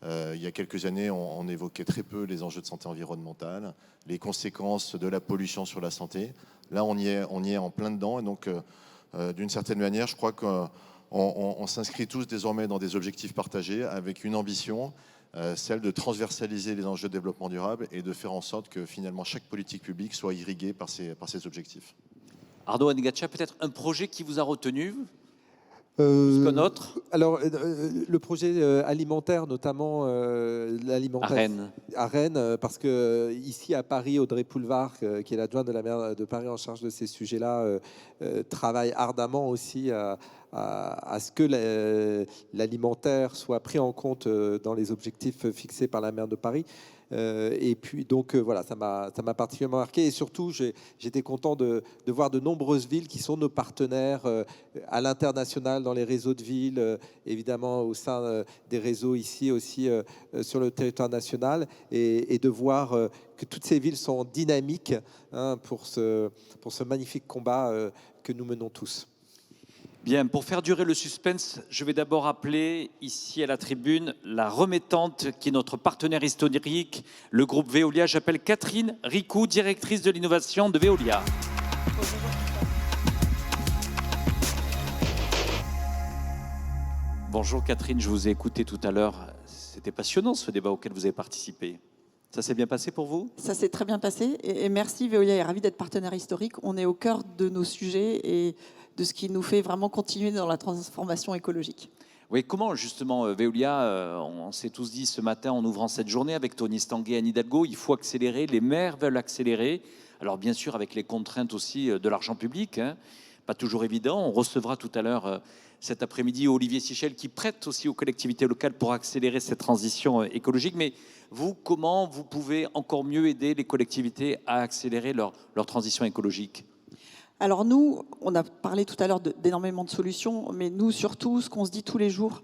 Il y a quelques années, on évoquait très peu les enjeux de santé environnementale, les conséquences de la pollution sur la santé. Là, on y est en plein dedans. Et donc, d'une certaine manière, je crois qu'on s'inscrit tous désormais dans des objectifs partagés avec une ambition, celle de transversaliser les enjeux de développement durable et de faire en sorte que finalement chaque politique publique soit irriguée par ces objectifs. Arnaud Anigacha, peut-être un projet qui vous a retenu ? Plus qu'un autre? Alors, le projet alimentaire, notamment l'alimentation à Rennes, parce que ici à Paris, Audrey Poulevard, qui est l'adjointe de la maire de Paris en charge de ces sujets-là, travaille ardemment aussi à ce que l'alimentaire soit pris en compte dans les objectifs fixés par la maire de Paris. Et puis donc voilà, ça m'a particulièrement marqué, et surtout j'étais content de voir de nombreuses villes qui sont nos partenaires à l'international dans les réseaux de villes, évidemment au sein des réseaux ici aussi sur le territoire national, et de voir que toutes ces villes sont dynamiques pour ce magnifique combat que nous menons tous. Bien, pour faire durer le suspense, je vais d'abord appeler ici à la tribune la remettante qui est notre partenaire historique, le groupe Veolia. J'appelle Catherine Ricou, directrice de l'innovation de Veolia. Bonjour Catherine, je vous ai écouté tout à l'heure. C'était passionnant ce débat auquel vous avez participé. Ça s'est bien passé pour vous? Ça s'est très bien passé, et merci, Veolia est ravi d'être partenaire historique. On est au cœur de nos sujets et de ce qui nous fait vraiment continuer dans la transformation écologique. Oui, comment justement Veolia, on s'est tous dit ce matin en ouvrant cette journée avec Tony Stanguet et Anne Hidalgo, il faut accélérer, les maires veulent accélérer. Alors bien sûr avec les contraintes aussi de l'argent public, pas toujours évident. On recevra tout à l'heure cet après-midi Olivier Sichel qui prête aussi aux collectivités locales pour accélérer cette transition écologique. Mais vous, comment vous pouvez encore mieux aider les collectivités à accélérer leur transition écologique? Alors nous, on a parlé tout à l'heure d'énormément de solutions, mais nous surtout, ce qu'on se dit tous les jours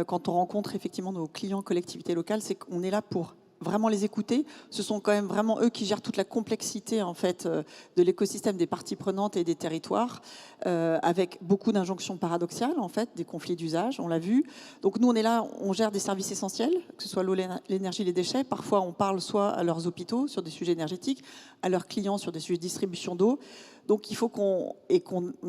quand on rencontre effectivement nos clients collectivités locales, c'est qu'on est là pour vraiment les écouter. Ce sont quand même vraiment eux qui gèrent toute la complexité en fait de l'écosystème des parties prenantes et des territoires, avec beaucoup d'injonctions paradoxales en fait, des conflits d'usage, on l'a vu. Donc nous on est là, on gère des services essentiels, que ce soit l'eau, l'énergie, les déchets. Parfois on parle soit à leurs hôpitaux sur des sujets énergétiques, à leurs clients sur des sujets de distribution d'eau. Donc il faut qu'on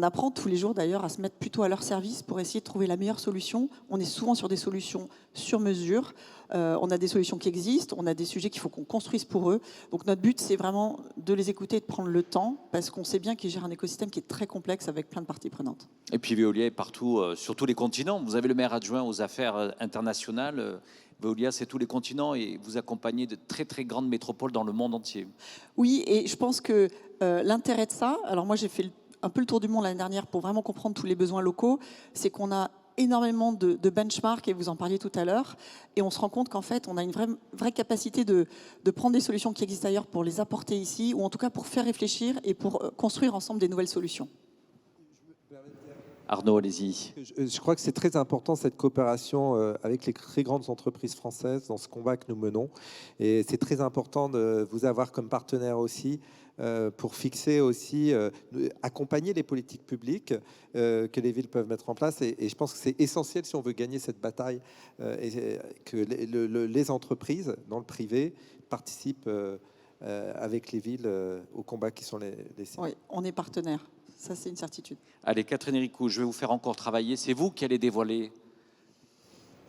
apprend tous les jours d'ailleurs à se mettre plutôt à leur service pour essayer de trouver la meilleure solution. On est souvent sur des solutions sur mesure. On a des solutions qui existent, on a des sujets qu'il faut qu'on construise pour eux. Donc notre but, c'est vraiment de les écouter et de prendre le temps, parce qu'on sait bien qu'ils gèrent un écosystème qui est très complexe avec plein de parties prenantes. Et puis Veolia est partout, sur tous les continents. Vous avez le maire adjoint aux affaires internationales. Veolia, c'est tous les continents et vous accompagnez de très très grandes métropoles dans le monde entier. Oui, et je pense que l'intérêt de ça, alors moi j'ai fait un peu le tour du monde l'année dernière pour vraiment comprendre tous les besoins locaux, c'est qu'on a énormément de benchmarks, et vous en parliez tout à l'heure, et on se rend compte qu'en fait on a une vraie capacité de prendre des solutions qui existent ailleurs pour les apporter ici, ou en tout cas pour faire réfléchir et pour construire ensemble des nouvelles solutions. Arnaud, allez-y. Je crois que c'est très important cette coopération avec les très grandes entreprises françaises dans ce combat que nous menons. Et c'est très important de vous avoir comme partenaire aussi pour fixer aussi, accompagner les politiques publiques que les villes peuvent mettre en place. Et je pense que c'est essentiel si on veut gagner cette bataille et que les entreprises dans le privé participent avec les villes aux combats qui sont les siens. Oui, on est partenaires. Ça, c'est une certitude. Allez, Catherine Ricou, je vais vous faire encore travailler. C'est vous qui allez dévoiler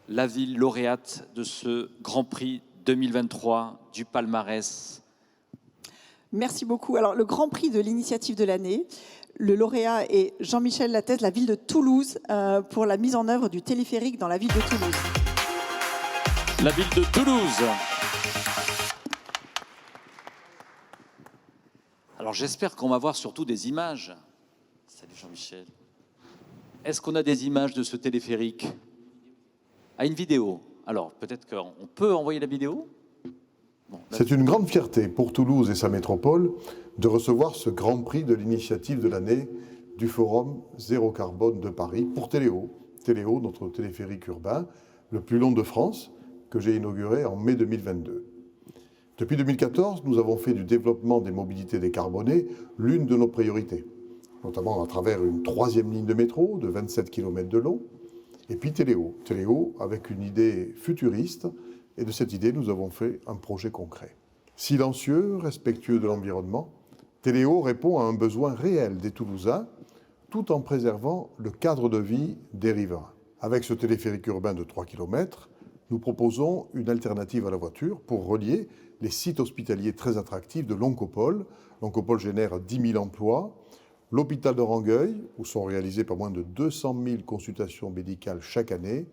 la ville lauréate de ce Grand Prix 2023 du palmarès. Merci beaucoup. Alors, le Grand Prix de l'initiative de l'année, le lauréat est Jean-Michel Lattès, la ville de Toulouse, pour la mise en œuvre du téléphérique dans la ville de Toulouse. La ville de Toulouse. Alors, j'espère qu'on va voir surtout des images. Salut Jean-Michel. Est-ce qu'on a des images de ce téléphérique? À une vidéo. Alors, peut-être qu'on peut envoyer la vidéo? Bon, c'est une grande fierté pour Toulouse et sa métropole de recevoir ce Grand Prix de l'initiative de l'année du Forum Zéro Carbone de Paris pour Téléo. Téléo, notre téléphérique urbain, le plus long de France, que j'ai inauguré en mai 2022. Depuis 2014, nous avons fait du développement des mobilités décarbonées l'une de nos priorités, notamment à travers une 3e ligne de métro de 27 km de long, et puis Téléo. Téléo avec une idée futuriste, et de cette idée, nous avons fait un projet concret. Silencieux, respectueux de l'environnement, Téléo répond à un besoin réel des Toulousains, tout en préservant le cadre de vie des riverains. Avec ce téléphérique urbain de 3 km, nous proposons une alternative à la voiture pour relier les sites hospitaliers très attractifs de l'Oncopole. L'Oncopole génère 10 000 emplois, L'hôpital de Rangueil, où sont réalisées pas moins de 200 000 consultations médicales chaque année,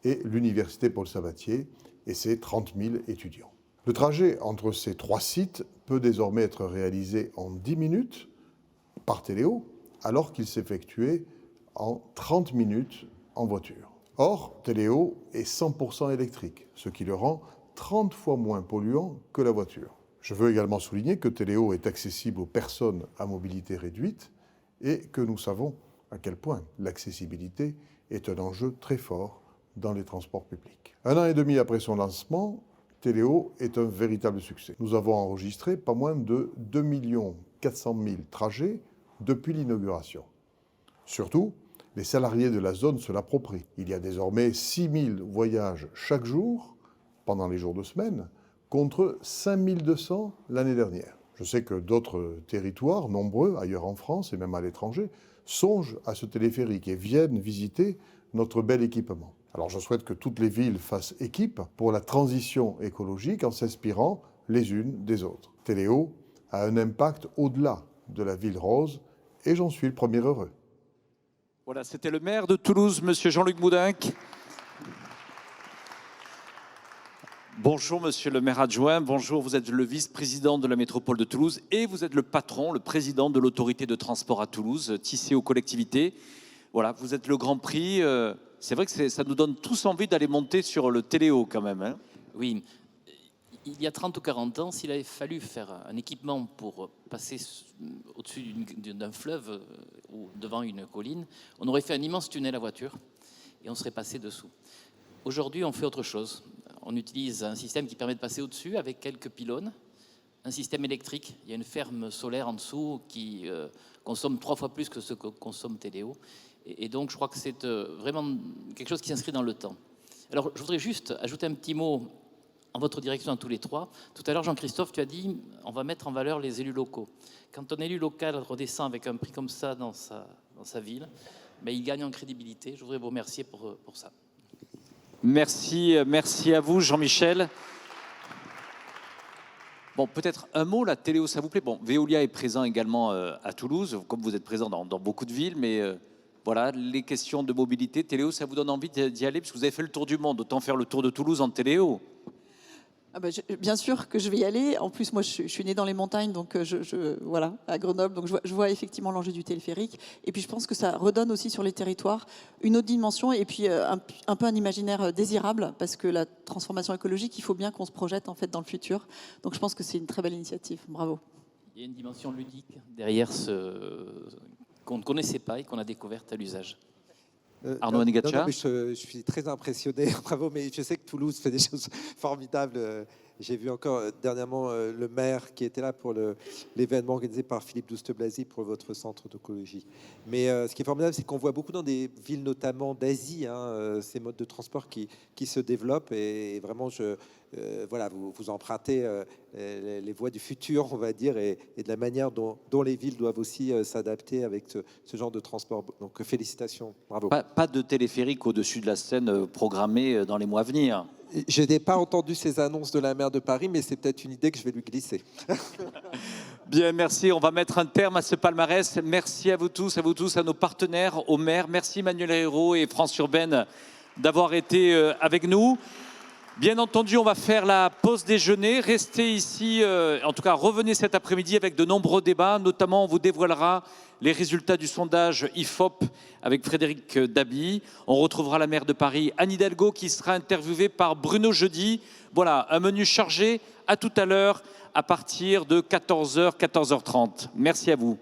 et l'université Paul Sabatier et ses 30 000 étudiants. Le trajet entre ces 3 sites peut désormais être réalisé en 10 minutes par Téléo, alors qu'il s'effectuait en 30 minutes en voiture. Or, Téléo est 100% électrique, ce qui le rend 30 fois moins polluant que la voiture. Je veux également souligner que Téléo est accessible aux personnes à mobilité réduite et que nous savons à quel point l'accessibilité est un enjeu très fort dans les transports publics. 1 an et demi après son lancement, Téléo est un véritable succès. Nous avons enregistré pas moins de 2 400 000 trajets depuis l'inauguration. Surtout, les salariés de la zone se l'approprient. Il y a désormais 6 000 voyages chaque jour, pendant les jours de semaine, contre 5 200 l'année dernière. Je sais que d'autres territoires, nombreux ailleurs en France et même à l'étranger, songent à ce téléphérique et viennent visiter notre bel équipement. Alors je souhaite que toutes les villes fassent équipe pour la transition écologique en s'inspirant les unes des autres. Téléo a un impact au-delà de la ville rose et j'en suis le premier heureux. Voilà, c'était le maire de Toulouse, monsieur Jean-Luc Moudenc. Bonjour, monsieur le maire adjoint. Bonjour, vous êtes le vice-président de la métropole de Toulouse et vous êtes le patron, le président de l'autorité de transport à Toulouse, tissé aux collectivités. Voilà, vous êtes le Grand Prix. C'est vrai que ça nous donne tous envie d'aller monter sur le Téléo quand même. Hein. Oui, il y a 30 ou 40 ans, s'il avait fallu faire un équipement pour passer au-dessus d'un fleuve ou devant une colline, on aurait fait un immense tunnel à voiture et on serait passé dessous. Aujourd'hui, on fait autre chose. On utilise un système qui permet de passer au-dessus avec quelques pylônes, un système électrique. Il y a une ferme solaire en dessous qui consomme 3 fois plus que ce que consomme Téléo. Et donc, je crois que c'est vraiment quelque chose qui s'inscrit dans le temps. Alors, je voudrais juste ajouter un petit mot en votre direction à tous les 3. Tout à l'heure, Jean-Christophe, tu as dit on va mettre en valeur les élus locaux. Quand un élu local redescend avec un prix comme ça dans sa ville, ben, il gagne en crédibilité. Je voudrais vous remercier pour ça. Merci à vous, Jean-Michel. Bon, peut-être un mot, la Téléo, ça vous plaît? Bon, Veolia est présent également à Toulouse, comme vous êtes présent dans beaucoup de villes, mais voilà, les questions de mobilité, Téléo, ça vous donne envie d'y aller? Parce que vous avez fait le tour du monde, autant faire le tour de Toulouse en Téléo. Ah bah, bien sûr que je vais y aller. En plus, moi, je suis née dans les montagnes, donc voilà, à Grenoble. Donc, je vois effectivement l'enjeu du téléphérique. Et puis, je pense que ça redonne aussi sur les territoires une autre dimension et puis un peu un imaginaire désirable, parce que la transformation écologique, il faut bien qu'on se projette en fait dans le futur. Donc, je pense que c'est une très belle initiative. Bravo. Il y a une dimension ludique derrière qu'on ne connaissait pas et qu'on a découverte à l'usage. Arnaud Anegacha. Je suis très impressionné, bravo, mais je sais que Toulouse fait des choses formidables. J'ai vu encore dernièrement le maire qui était là pour l'événement organisé par Philippe Douste-Blazy pour votre centre d'écologie. Mais ce qui est formidable, c'est qu'on voit beaucoup dans des villes, notamment d'Asie, ces modes de transport qui se développent. Et vraiment, voilà, vous empruntez les voies du futur, on va dire, et de la manière dont les villes doivent aussi s'adapter avec ce genre de transport. Donc, félicitations, bravo. Pas de téléphérique au-dessus de la Seine programmé dans les mois à venir. Je n'ai pas entendu ces annonces de la maire de Paris, mais c'est peut-être une idée que je vais lui glisser. Bien, merci. On va mettre un terme à ce palmarès. Merci à vous tous, à nos partenaires, aux maires. Merci Emmanuel Hérault et France Urbaine d'avoir été avec nous. Bien entendu, on va faire la pause déjeuner. Restez ici, en tout cas, revenez cet après-midi avec de nombreux débats. Notamment, on vous dévoilera les résultats du sondage IFOP avec Frédéric Dabi. On retrouvera la maire de Paris, Anne Hidalgo, qui sera interviewée par Bruno Jeudi. Voilà, un menu chargé. À tout à l'heure, à partir de 14h, 14h30. Merci à vous.